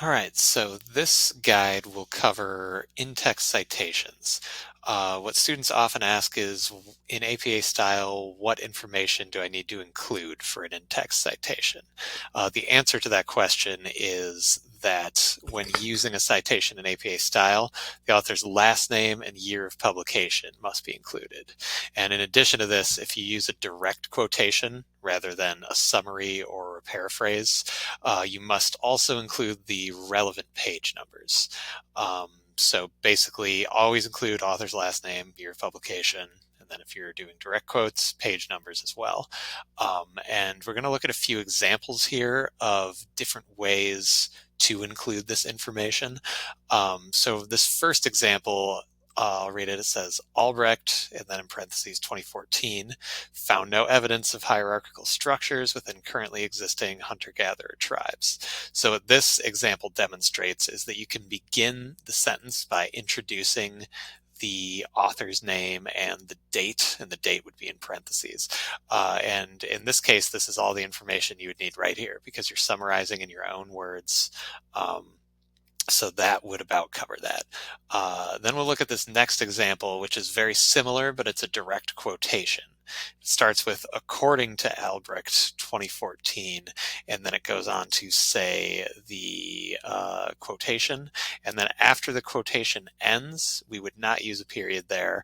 All right, so this guide will cover in-text citations. What students often ask is, in APA style, what information do I need to include for an in-text citation? The answer to that question is that when using a citation in APA style, the author's last name and year of publication must be included. And in addition to this, if you use a direct quotation rather than a summary or a paraphrase, you must also include the relevant page numbers. So basically, always include author's last name, year of publication, and then if you're doing direct quotes, page numbers as well. And we're going to look at a few examples here of different ways to include this information. So this first example, I'll read it. It says, Albrecht, and then in parentheses 2014, found no evidence of hierarchical structures within currently existing hunter-gatherer tribes. So what this example demonstrates is that you can begin the sentence by introducing the author's name and the date would be in parentheses. And in this case, this is all the information you would need right here because you're summarizing in your own words. So that would about cover that. Then we'll look at this next example, which is very similar, but it's a direct quotation. It starts with according to Albrecht 2014, and then it goes on to say the quotation. And then after the quotation ends, we would not use a period there.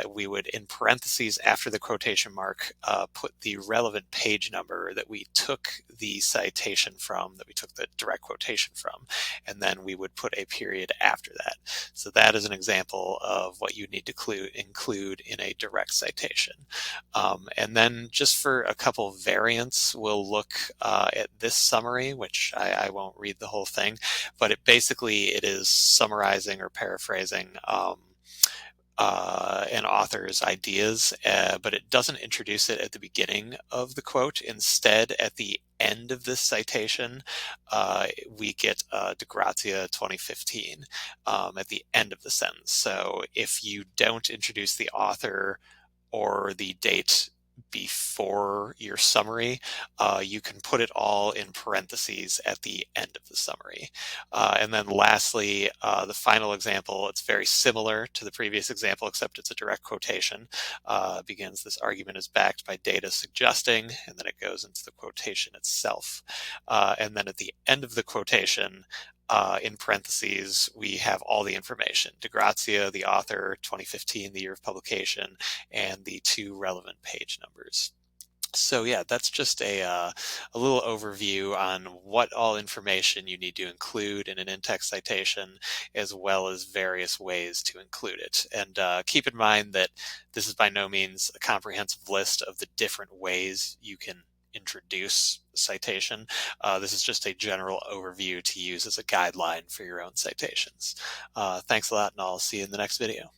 We would, in parentheses after the quotation mark, put the relevant page number that we took the citation from, that we took the direct quotation from, and then we would put a period after that. So that is an example of what you need to include in a direct citation. And then just for a couple of variants, we'll look at this summary, which I won't read the whole thing, but it is summarizing or paraphrasing an author's ideas, but it doesn't introduce it at the beginning of the quote. Instead, at the end of this citation, we get De Grazia 2015 at the end of the sentence. So if you don't introduce the author or the date before your summary, you can put it all in parentheses at the end of the summary. And then lastly, the final example, it's very similar to the previous example, except it's a direct quotation. Begins, this argument is backed by data suggesting, and then it goes into the quotation itself. And then at the end of the quotation, in parentheses, we have all the information. De Grazia, the author, 2015, the year of publication, and the two relevant page numbers. So yeah, that's just a little overview on what all information you need to include in an in-text citation, as well as various ways to include it. And keep in mind that this is by no means a comprehensive list of the different ways you can introduce a citation. This is just a general overview to use as a guideline for your own citations. Thanks a lot, and I'll see you in the next video.